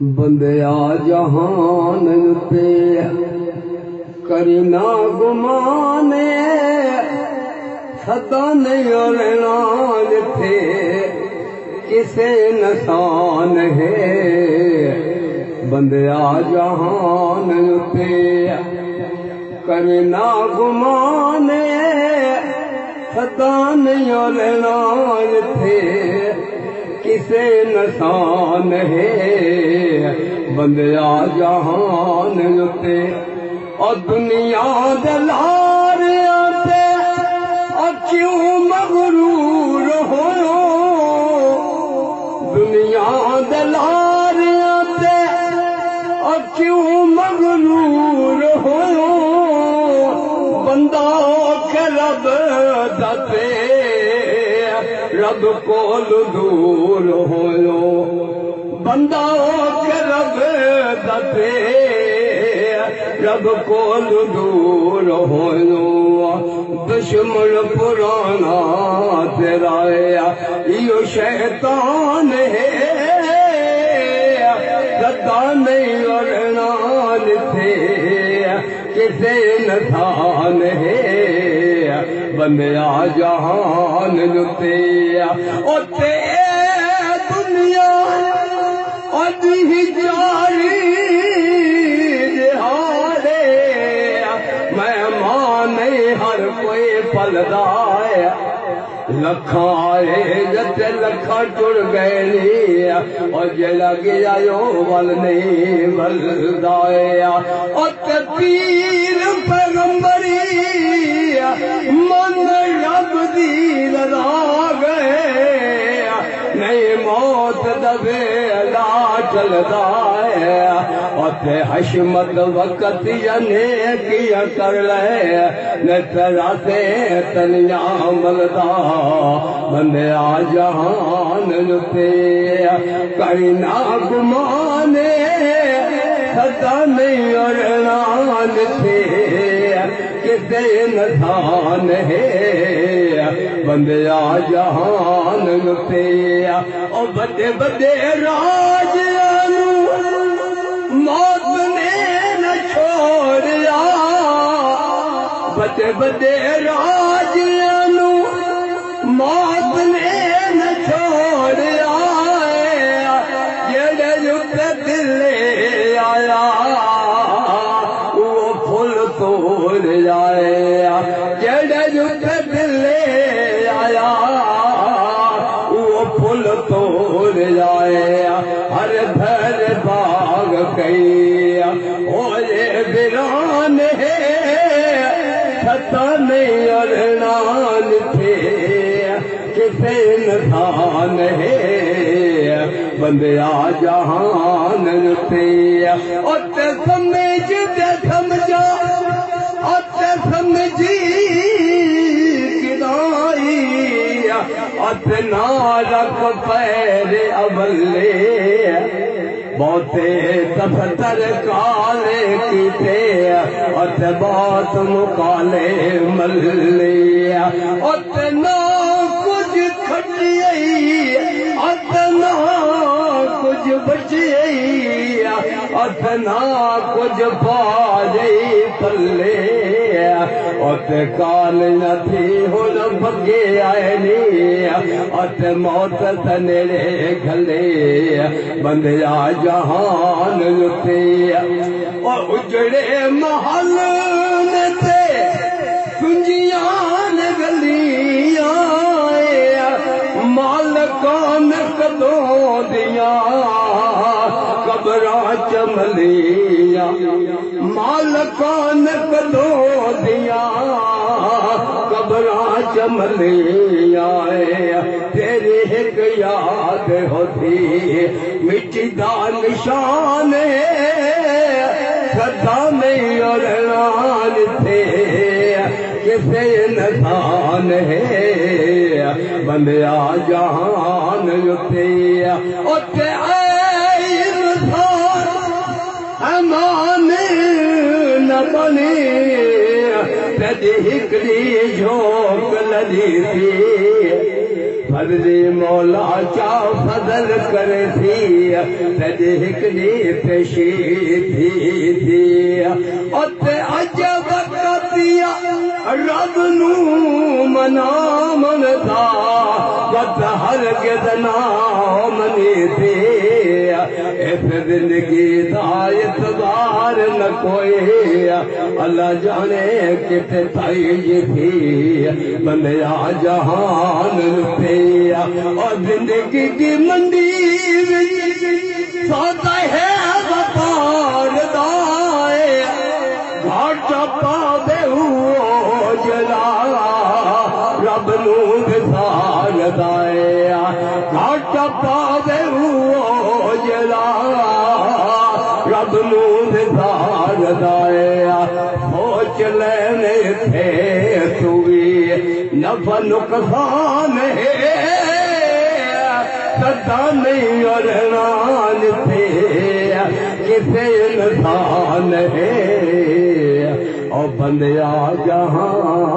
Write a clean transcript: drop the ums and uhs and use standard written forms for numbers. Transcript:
बंदया जहान ते करीना गुमाने सदा नहीं रहना थे किसे नसान है। बंदया जहान ते करीना गुमाने सदा नहीं रहना थे किसे नसान है। बंदया जहान ते और दुनिया दलार आते और क्यों मगरूर हो। दुनिया दलार आते और क्यों मगरूर हो। बंदा के रब दते रब कोल दूर हो। बंदा के रब दते रब कोल दूर हो। दुश्मन पुराना तेरा यो शैतान है। सदा नहीं लड़ना थे किसे नसान है। बंदया जहान लुते ओते दुनिया अज ही जारी हारे। मैं माने हर कोई पलदा लखा आए जते लखा टुर गए नी और जला गया यो वल नहीं बलदाया। और पीर पैगंबरी मन रब दी लड़ा गए नहीं मौत दबे ला चलदा है। और हशमत वक़्त यने किया कर ले न तेरा से तनिया मलदा। बंदया जहान लुते करीना गुमाने सदा नहीं अड़ना थे किसे नसान है। बंदया जहान लुते और बड़े बड़े राज मौत ने न छोड़या। बड़े बड़े राज मौत ने न छोड़या। जेड़े जुते दिले आया वो फुल तोड़ जाए। जेड़े जुते दिले आया वो फुल तोड़ जाए। हर भर बाग कई ओए वीरान है सता नहीं अड़ना थे किसे नसान है। बंदया जहान ते ओते समझ दे समझा ओते समझी किदाई। ओते ना रख पैरे अवले बहुते दफ्तर काले कीते ओते बहुत मुकाले मल्ले। ओते ना कुछ खटिए ओते ना कुछ बचिए ओते ना कुछ पाजे पल्ले। ओते काल न थी हुन भगे आए नी ओते मौत तनेरे घले। बंदया जहान लुते और उजड़े महल ते कुंजियां गलियां मालकान कदों दिया कबरा चमलिया। मालकान कदों दिया कबरा चमलिया। तेरी एक याद होती मिट्टी दा निशान सदा नहीं अड़ना थे किसे नसान है। बंदया जहान लुते ओते अमान न बने तदी हिकड़ी झोंक लदी थी फर्जी मौला चा फजल करे थी तॾहिं हिकिड़ी पेशी थी उते अजब कतिया रब नूं मना मनदा वत हर गिदना मनी थी इस जिंदगी दा इतबार न कोई अल्लाह जाने किथे ताई थी बंदिया जहान पे और जिंदगी की मंडी सौदा है व्यापार दाए घाट पावे जला रब नू विसार दाए घाट पावे जला रब नू विसार दाए सोच लेने थे तू भी नफा नुकसान है सदा नहीं और नान थे किसे इंसान है और बंदिया जहां